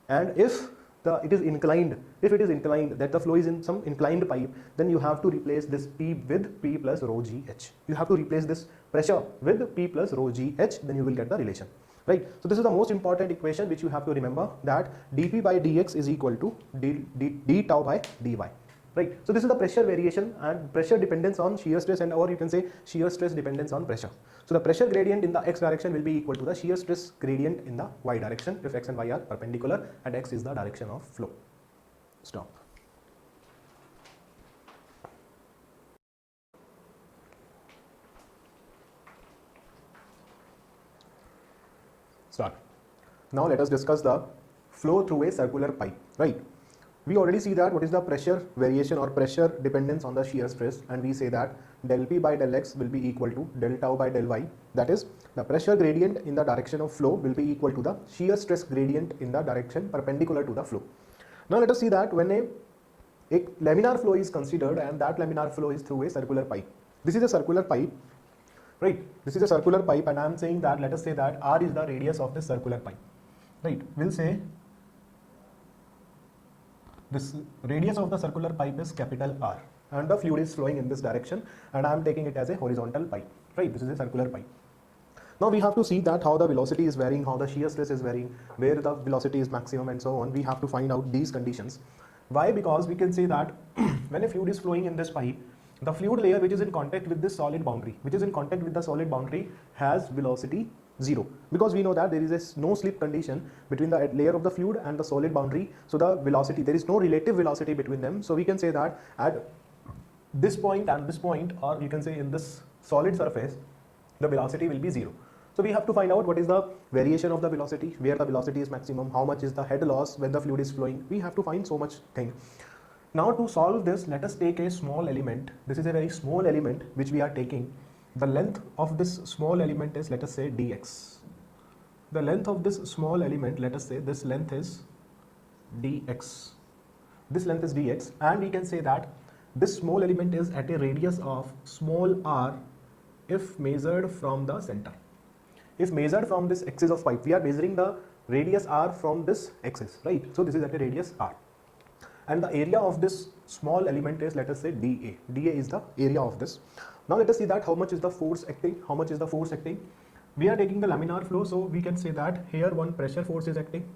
And if it is inclined, that the flow is in some inclined pipe, then you have to replace this p with p plus rho gh. You have to replace this pressure with p plus rho gh, then you will get the relation, right? So this is the most important equation which you have to remember, that dp by dx is equal to d tau by dy, right? So this is the pressure variation and pressure dependence on shear stress, and or you can say shear stress dependence on pressure. So the pressure gradient in the x direction will be equal to the shear stress gradient in the y direction if x and y are perpendicular and x is the direction of flow. Stop. Start. Now let us discuss the flow through a circular pipe, right? We already see that what is the pressure variation or pressure dependence on the shear stress, and we say that del P by del X will be equal to del tau by del Y. That is, the pressure gradient in the direction of flow will be equal to the shear stress gradient in the direction perpendicular to the flow. Now let us see that when a laminar flow is considered, and that laminar flow is through a circular pipe. This is a circular pipe, right? This is a circular pipe, and I am saying that, let us say that R is the radius of this circular pipe, right? We'll say this radius of the circular pipe is capital R, and the fluid is flowing in this direction, and I am taking it as a horizontal pipe, right? This is a circular pipe. Now we have to see that how the velocity is varying, how the shear stress is varying, where the velocity is maximum, and so on. We have to find out these conditions. Why? Because we can say that when a fluid is flowing in this pipe, the fluid layer which is in contact with this solid boundary, has velocity 0, because we know that there is a no slip condition between the layer of the fluid and the solid boundary. So the velocity, there is no relative velocity between them. So we can say that at this point and this point, or you can say in this solid surface, the velocity will be 0. So we have to find out what is the variation of the velocity, where the velocity is maximum, how much is the head loss when the fluid is flowing. We have to find so much thing. Now to solve this, let us take a small element. This is a very small element which we are taking. The length of this small element is, let us say, dx. The length of this small element, let us say this length is dx. This length is dx, and we can say that this small element is at a radius of small r if measured from the center. If measured from this axis of pipe, we are measuring the radius r from this axis, right? So this is at a radius r. And the area of this small element is, let us say, dA. dA is the area of this. Now let us see that how much is the force acting. How much is the force acting? We are taking the laminar flow, so we can say that here one pressure force is acting.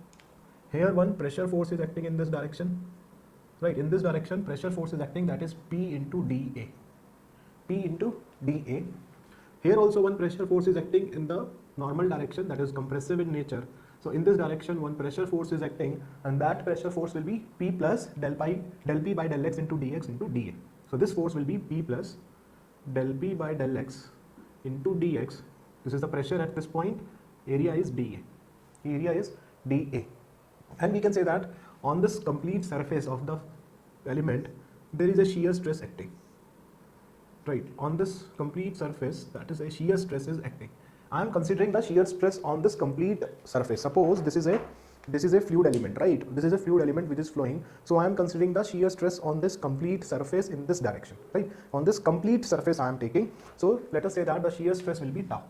Here one pressure force is acting in this direction. Right, in this direction pressure force is acting, that is P into dA. P into dA. Here also one pressure force is acting in the normal direction, that is compressive in nature. So in this direction one pressure force is acting, and that pressure force will be P plus del P by del X into dx into dA. So this force will be P plus del P by del X into dx. This is the pressure at this point. Area is dA. Area is dA. And we can say that on this complete surface of the element there is a shear stress acting. Right, on this complete surface, that is a shear stress is acting. I am considering the shear stress on this complete surface. Suppose this is a fluid element, right? This is a fluid element which is flowing. So I am considering the shear stress on this complete surface in this direction, right? On this complete surface I am taking. So let us say that the shear stress will be tau.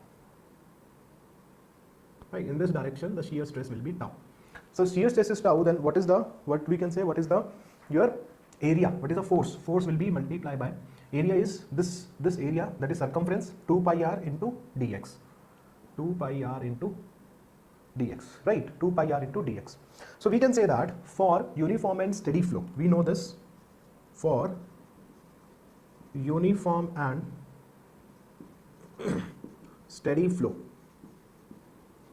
Right, in this direction the shear stress will be tau. So shear stress is tau. Then what is the your area? What is the force? Force will be multiplied by area is this area, that is circumference, 2 pi r into dx. 2 pi r into dx, right? 2 pi r into dx. So we can say that for uniform and steady flow, we know this, for uniform and steady flow,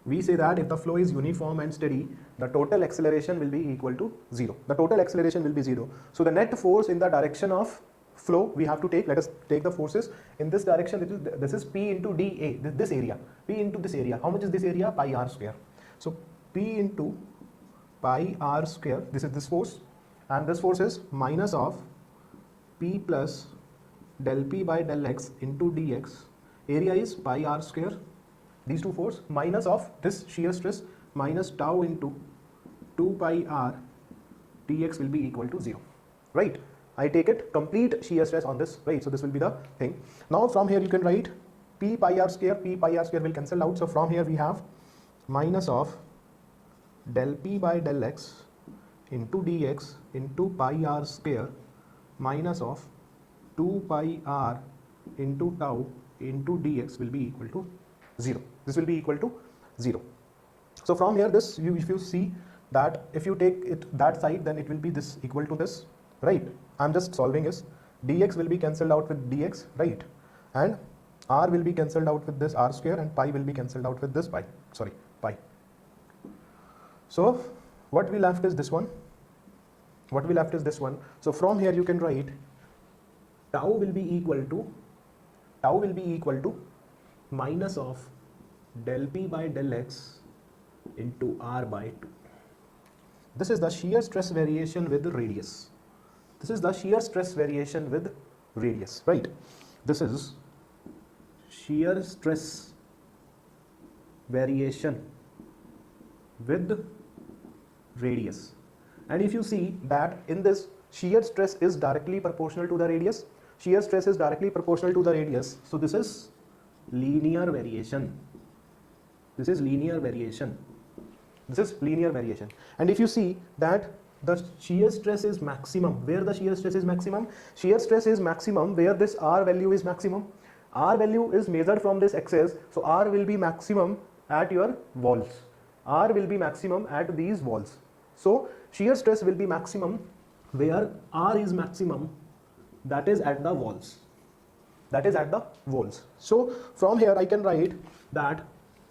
we say that if the flow is uniform and steady, the total acceleration will be equal to 0. The total acceleration will be 0. So the net force in the direction of flow we have to take, let us take the forces in this direction. This is P into dA, this area, P into this area. How much is this area? Pi r square. So P into pi r square, this is this force, and this force is minus of P plus del P by del X into dx. Area is pi r square, these two force, minus of this shear stress, minus tau into 2 pi r dx will be equal to 0, right? I take it complete shear stress on this, right? So this will be the thing. Now from here you can write P pi r square will cancel out. So from here we have minus of del P by del X into dx into pi r square minus of 2 pi r into tau into dx will be equal to 0. This will be equal to 0. So from here this, if you see that if you take it that side, then it will be this equal to this, right? I'm just solving this. Dx will be cancelled out with dx, right? And r will be cancelled out with this r square, and pi will be cancelled out with this pi. So what we left is this one. So from here you can write tau will be equal to minus of del P by del X into r by 2. This is the shear stress variation with radius. This is the shear stress variation with radius, right? This is shear stress variation with radius. And if you see that in this, shear stress is directly proportional to the radius. Shear stress is directly proportional to the radius. So this is linear variation. This is linear variation. This is linear variation. And if you see that the shear stress is maximum, where the shear stress is maximum? Shear stress is maximum where this R value is maximum. R value is measured from this axis. So R will be maximum at your walls. R will be maximum at these walls. So shear stress will be maximum where R is maximum, that is at the walls. That is at the walls. So from here I can write that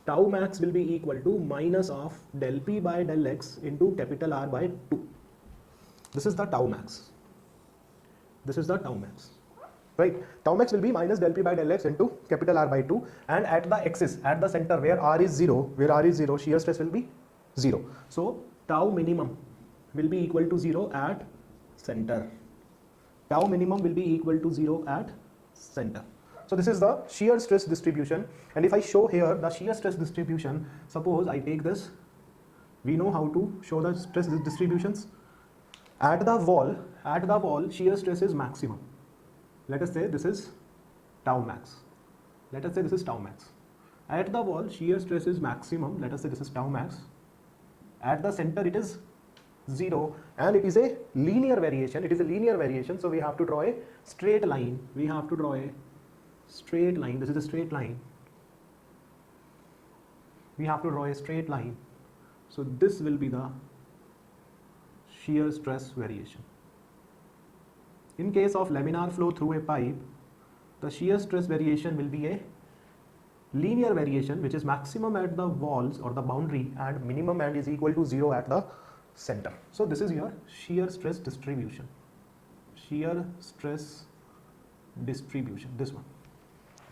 tau max will be equal to minus of del P by del X into capital R by 2. This is the tau max. This is the tau max. Right? Tau max will be minus del P by del X into capital R by 2, and at the axis, at the center where R is 0, shear stress will be 0. So tau minimum will be equal to 0 at center. Tau minimum will be equal to 0 at center. So this is the shear stress distribution. And if I show here the shear stress distribution, suppose I take this, we know how to show the stress distributions. At the wall, shear stress is maximum. Let us say this is tau max. Let us say this is tau max. At the wall, shear stress is maximum. Let us say this is tau max. At the center, it is 0, and it is a linear variation. It is a linear variation. So we have to draw a straight line. We have to draw a straight line. This is a straight line. We have to draw a straight line. So this will be the shear stress variation. In case of laminar flow through a pipe, the shear stress variation will be a linear variation, which is maximum at the walls or the boundary and minimum and is equal to 0 at the center. So this is your shear stress distribution. Shear stress distribution, this one.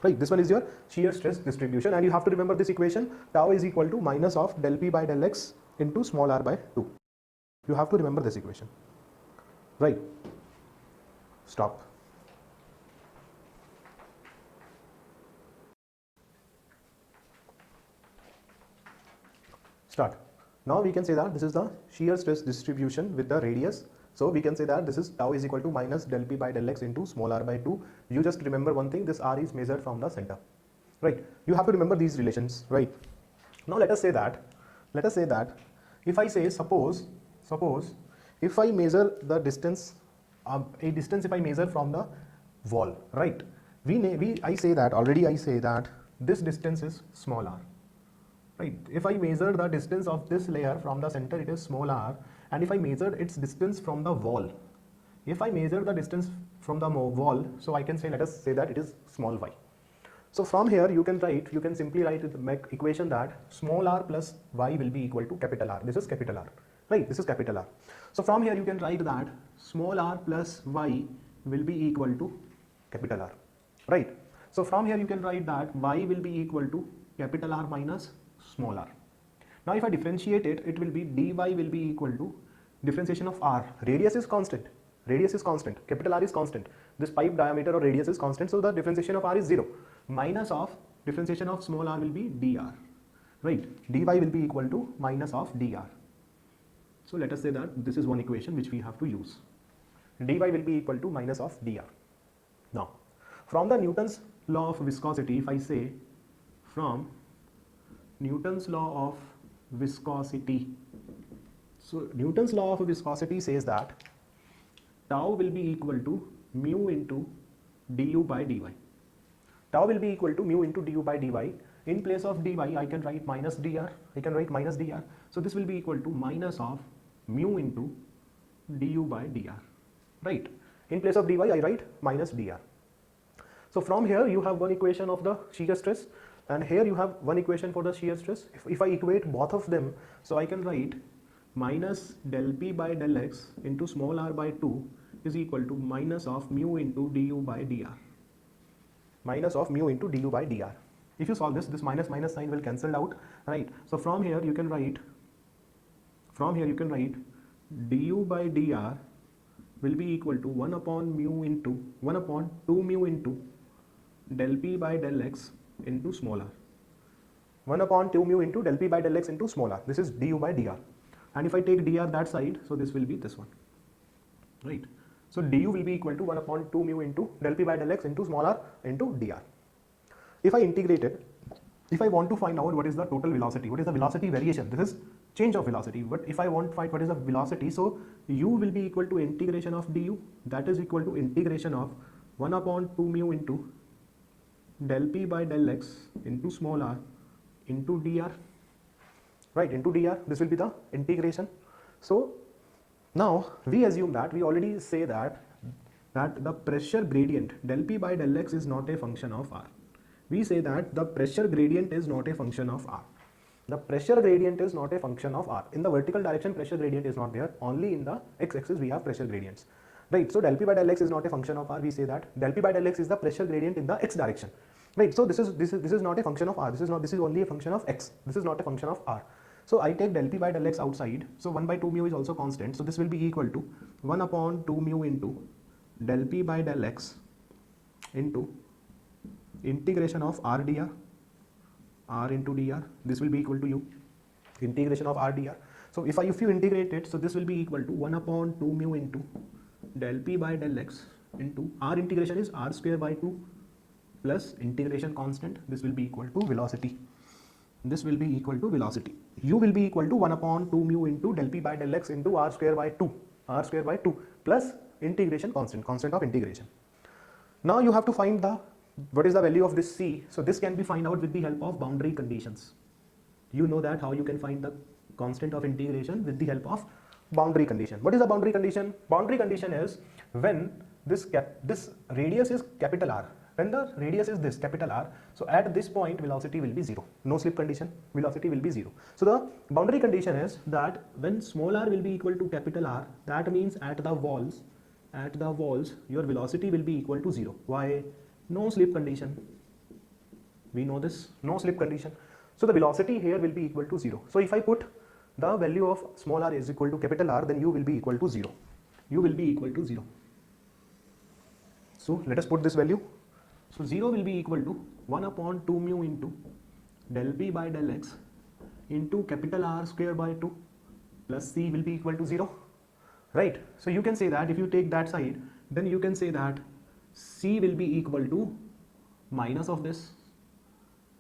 Right, this one is your shear stress distribution, and you have to remember this equation. Tau is equal to minus of del P by del X into small r by 2. You have to remember this equation. Right. Stop. Start. Now we can say that this is the shear stress distribution with the radius. So we can say that this is tau is equal to minus del P by del X into small r by 2. You just remember one thing, this r is measured from the center. Right. You have to remember these relations. Right. Now let us say that if I say suppose if I measure the distance, if I measure from the wall, right? I say that this distance is small r. Right. If I measure the distance of this layer from the center, it is small r, and if I measure its distance from the wall, if I measure the distance from the wall, so I can say, let us say that it is small y. So from here you can simply write the equation that small r plus y will be equal to capital R. This is capital R, right? This is capital R. So from here you can write that small r plus y will be equal to capital R, right? So from here you can write that y will be equal to capital R minus small r. Now if I differentiate it, it will be dy will be equal to differentiation of r. Radius is constant. Capital R is constant. This pipe diameter or radius is constant, so the differentiation of r is 0. Minus of differentiation of small r will be dr, right? Dy will be equal to minus of dr. So let us say that this is one equation which we have to use. Dy will be equal to minus of dr. Now, from the Newton's law of viscosity, if I say from Newton's law of viscosity, so Newton's law of viscosity says that tau will be equal to mu into du by dy. Tau will be equal to mu into du by dy. In place of dy, I can write minus dr. So this will be equal to minus of mu into du by dr, right? In place of dy, I write minus dr. So from here you have one equation of the shear stress, and here you have one equation for the shear stress. If I equate both of them, so I can write minus del P by del X into small r by 2 is equal to minus of mu into du by dr. Minus of mu into du by dr. If you solve this, this minus minus sign will cancel out, right? So from here you can write du by dr will be equal to 1 upon mu into 1 upon 2 mu into del p by del x into small r. 1 upon 2 mu into del p by del x into small r. This is du by dr. And if I take dr that side, so this will be this one, right? So du will be equal to 1 upon 2 mu into del p by del x into small r into dr. If I integrate it, if I want to find out what is the total velocity, what is the velocity variation, this is change of velocity. But if I want to find what is the velocity, so u will be equal to integration of du, that is equal to integration of 1 upon 2 mu into del p by del x into small r into dr, right, into dr. This will be the integration. So now we assume that we already say that the pressure gradient del p by del x is not a function of r. We say that the pressure gradient is not a function of r. The pressure gradient is not a function of r. In the vertical direction, pressure gradient is not there. Only in the x-axis we have pressure gradients, right? So del p by del x is not a function of r. We say that del p by del x is the pressure gradient in the x direction, right? So this is not a function of r. This is only a function of x. This is not a function of r. So I take del p by del x outside. So 1 by 2 mu is also constant. So this will be equal to 1 upon 2 mu into del p by del x into integration of r dr, r into dr. This will be equal to u, integration of r dr. So if you integrate it, so this will be equal to 1 upon 2 mu into del p by del x into r integration is r square by 2 plus integration constant. This will be equal to velocity. This will be equal to velocity. U will be equal to 1 upon 2 mu into del p by del x into r square by 2 plus integration constant of integration. Now you have to find what is the value of this c. So this can be found out with the help of boundary conditions. You know that how you can find the constant of integration with the help of boundary condition. What is the boundary condition? Boundary condition is when this radius is capital R. When the radius is this capital R, so at this point velocity will be 0. No slip condition, velocity will be 0. So the boundary condition is that when small r will be equal to capital R, that means at the walls your velocity will be equal to 0. Why? No slip condition. We know this, no slip condition. So the velocity here will be equal to 0. So if I put the value of small r is equal to capital R, then u will be equal to 0. U will be equal to 0. So let us put this value. So 0 will be equal to 1 upon 2 mu into del p by del x into capital R square by 2 plus c will be equal to 0, right? So you can say that if you take that side, then you can say that c will be equal to minus of this,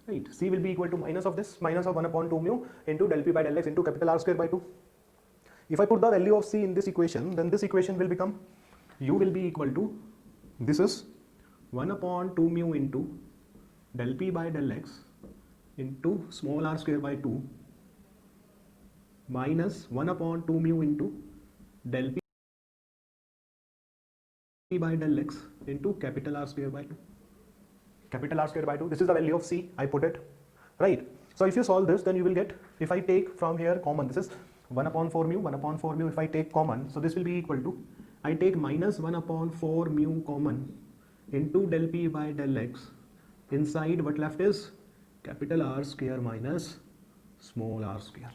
right? C will be equal to minus of this, minus of 1 upon 2 mu into del p by del x into capital R square by 2. If I put the value of c in this equation, then this equation will become u will be equal to, this is 1 upon 2 mu into del p by del x into small r square by 2 minus 1 upon 2 mu into del p by del x into capital R square by 2. Capital R square by 2, this is the value of c, I put it, right? So if you solve this, then you will get, if I take from here common, this is 1 upon 4 mu, if I take common, so this will be equal to, I take minus 1 upon 4 mu common into del p by del x, inside what left is capital R square minus small r square.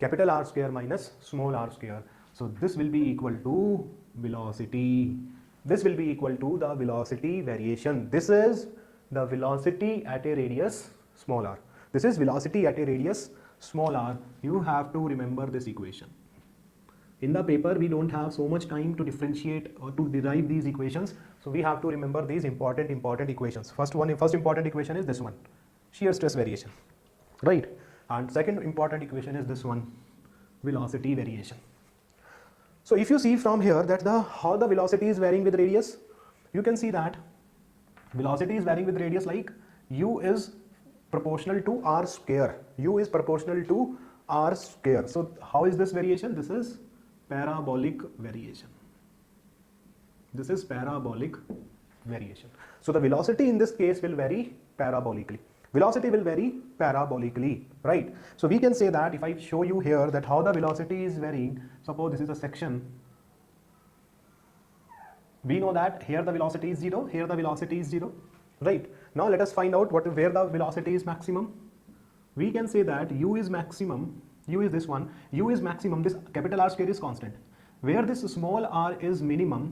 Capital R square minus small r square. So this will be equal to velocity. This will be equal to the velocity variation. This is the velocity at a radius small r. This is velocity at a radius small r. You have to remember this equation. In the paper, we don't have so much time to differentiate or to derive these equations. So we have to remember these important equations. First important equation is this one, shear stress variation, right? And second important equation is this one, velocity variation. So if you see from here that how the velocity is varying with radius, you can see that velocity is varying with radius like u is proportional to r square. U is proportional to r square. So how is this variation? This is parabolic variation. This is parabolic variation. So the velocity in this case will vary parabolically. Velocity will vary parabolically, right? So we can say that if I show you here that how the velocity is varying, suppose this is a section. We know that here the velocity is 0, here the velocity is 0, right? Now let us find out where the velocity is maximum. We can say that u is maximum, u is this one, u is maximum, this capital R square is constant. Where this small r is minimum,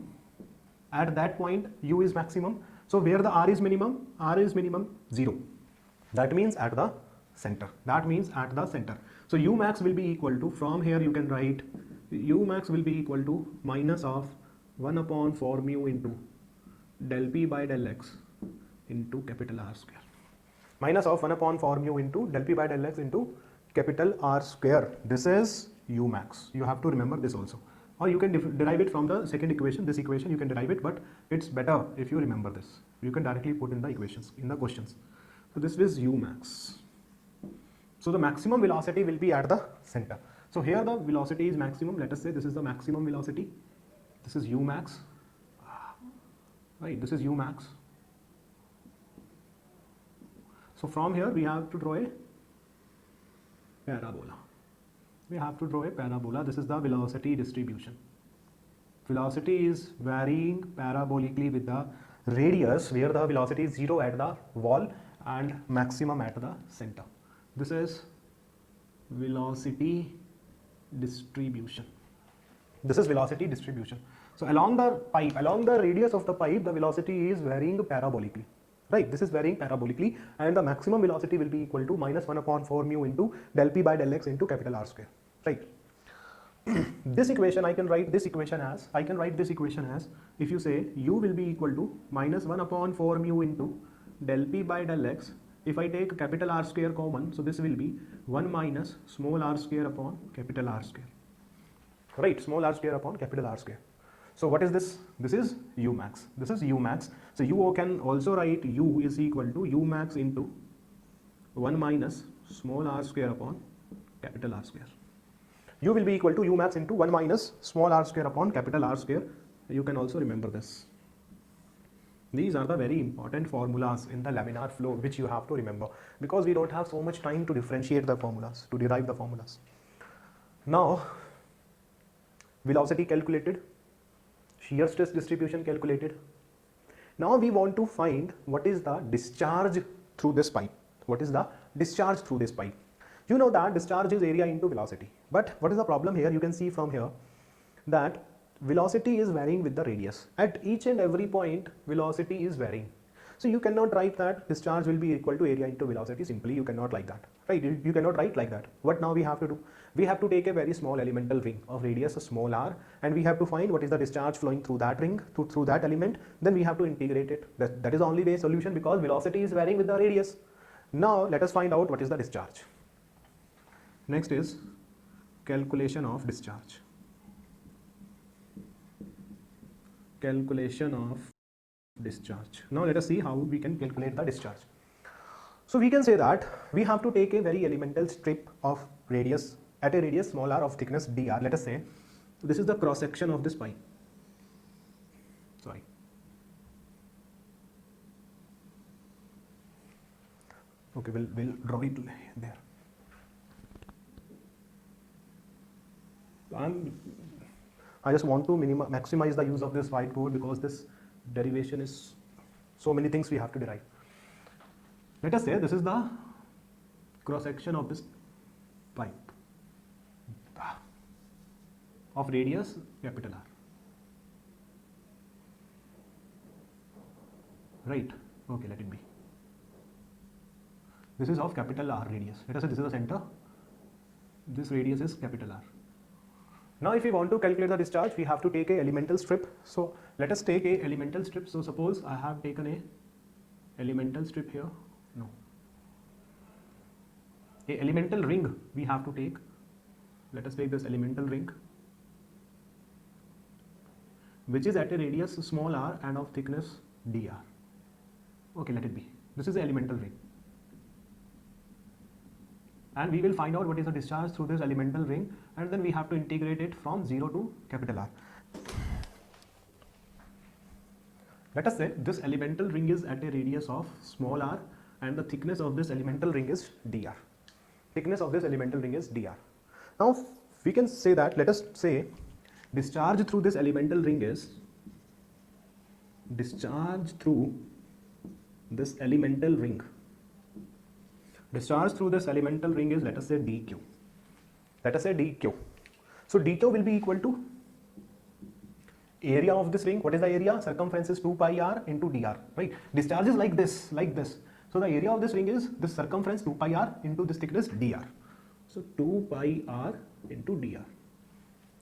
at that point u is maximum. So where the r is minimum 0. That means at the center. That means at the center. So u max will be equal to, from here you can write u max will be equal to minus of 1 upon 4 mu into del p by del x into capital R square. Minus of 1 upon 4 mu into del p by del x into capital R square. This is u max. You have to remember this also. Or you can derive it from the second equation. This equation you can derive it, but it's better if you remember this. You can directly put in the equations, in the questions. So this is u max. So the maximum velocity will be at the center. So here the velocity is maximum. Let us say this is the maximum velocity. This is u max. Right, this is u max. So from here we have to draw a parabola. We have to draw a parabola. This is the velocity distribution. Velocity is varying parabolically with the radius, where the velocity is 0 at the wall and maximum at the center. This is velocity distribution. This is velocity distribution. So along the pipe, along the radius of the pipe, the velocity is varying parabolically. Right, this is varying parabolically, and the maximum velocity will be equal to minus 1 upon 4 mu into del p by del x into capital R square. Right. This equation I can write this equation as, if you say u will be equal to minus 1 upon 4 mu into del p by del x. If I take capital R square common, so this will be 1 minus small r square upon capital R square. Right, small r square upon capital R square. So what is this? This is u max. This is u max. So you can also write u is equal to u max into 1 minus small r square upon capital R square. U will be equal to u max into 1 minus small r square upon capital R square. You can also remember this. These are the very important formulas in the laminar flow which you have to remember, because we don't have so much time to differentiate the formulas, to derive the formulas. Now, velocity calculated, shear stress distribution calculated. Now we want to find what is the discharge through this pipe. What is the discharge through this pipe? You know that discharge is area into velocity. But what is the problem here? You can see from here that velocity is varying with the radius. At each and every point, velocity is varying. So you cannot write that discharge will be equal to area into velocity. Simply you cannot like that, right? You cannot write like that. What now we have to do? We have to take a very small elemental ring of radius, a small r, and we have to find what is the discharge flowing through that ring, through that element. Then we have to integrate it. That is the only way solution, because velocity is varying with the radius. Now let us find out what is the discharge. Next is calculation of discharge. Calculation of discharge. Now let us see how we can calculate the discharge. So we can say that we have to take a very elemental strip of radius, at a radius small r of thickness dr. Let us say this is the cross section of this pipe. Sorry. Okay, we'll draw it there. I just want to maximize the use of this whiteboard, because this derivation is so many things we have to derive. Let us say this is the cross section of this pipe of radius capital R. Right? Okay, let it be. This is of capital R radius. Let us say this is the center. This radius is capital R. Now if we want to calculate the discharge, we have to take a elemental strip. So let us take a elemental strip. So suppose I have taken a elemental strip here. No. A elemental ring we have to take. Let us take this elemental ring, which is at a radius small r and of thickness dr. Okay, let it be. This is the elemental ring. And we will find out what is the discharge through this elemental ring, and then we have to integrate it from 0 to capital R. Let us say this elemental ring is at a radius of small r, and the thickness of this elemental ring is dr. Thickness of this elemental ring is dr. Now we can say that, let us say discharge through this elemental ring is, discharge through this elemental ring. Discharge through this elemental ring is, let us say, dq. Let us say dq. So dq will be equal to area of this ring. What is the area? Circumference is 2 pi r into dr, right? Discharge is like this, like this. So the area of this ring is this circumference 2 pi r into this thickness dr. So 2 pi r into dr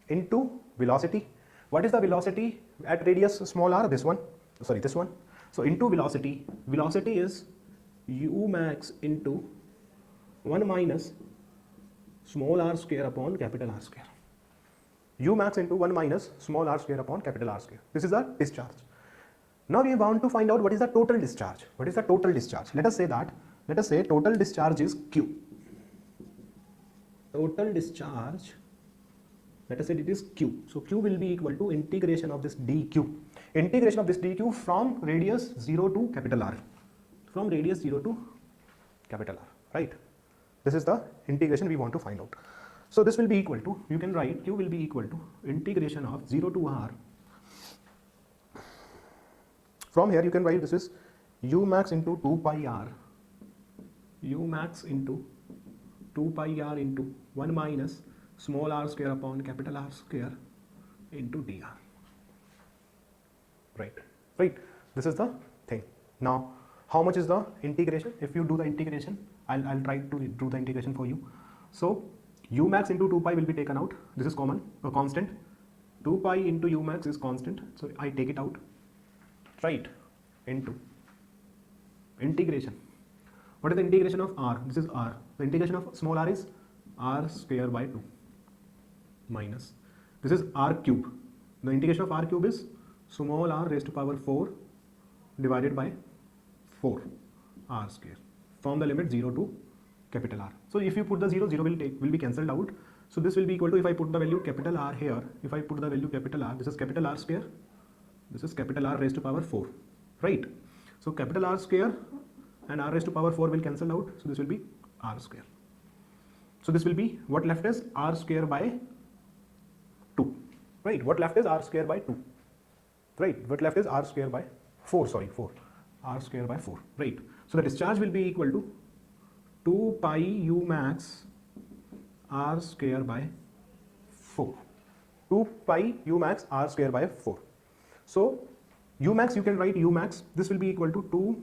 into velocity. What is the velocity at radius small r? This one, sorry, this one. So into velocity, velocity is u max into 1 minus small r square upon capital R square. U max into 1 minus small r square upon capital R square. This is the discharge. Now we want to find out what is the total discharge. What is the total discharge? Let us say total discharge is Q. Total discharge, let us say it is Q. So Q will be equal to integration of this dQ. Integration of this dQ from radius 0 to capital R. From radius 0 to capital R, right? This is the integration we want to find out. So this will be equal to, you can write Q will be equal to integration of 0 to R. From here you can write this is U max into 2 pi R. U max into 2 pi R into 1 minus small r square upon capital R square into dr. Right. This is the thing. Now, how much is the integration? If you do the integration, I'll try to do the integration for you. So u max into 2 pi will be taken out. This is common, a constant. 2 pi into u max is constant, so I take it out. Right, into integration. What is the integration of r? This is r. The integration of small r is r square by 2 minus. This is r cube. The integration of r cube is small r raised to power 4 divided by 4 r square from the limit 0 to capital R. So if you put the 0, 0 will be cancelled out. So this will be equal to, if I put the value capital R here, if I put the value capital R, this is capital R square, this is capital R raised to power 4, right? So capital R square and R raised to power 4 will cancel out. So this will be R square. So this will be, what left is R square by 2, right? What left is R square by 2, right? What left is R square by 4, sorry, 4. R square by 4, right? So the discharge will be equal to 2 pi u max R square by 4. 2 pi u max R square by 4. So u max, you can write u max, this will be equal to 2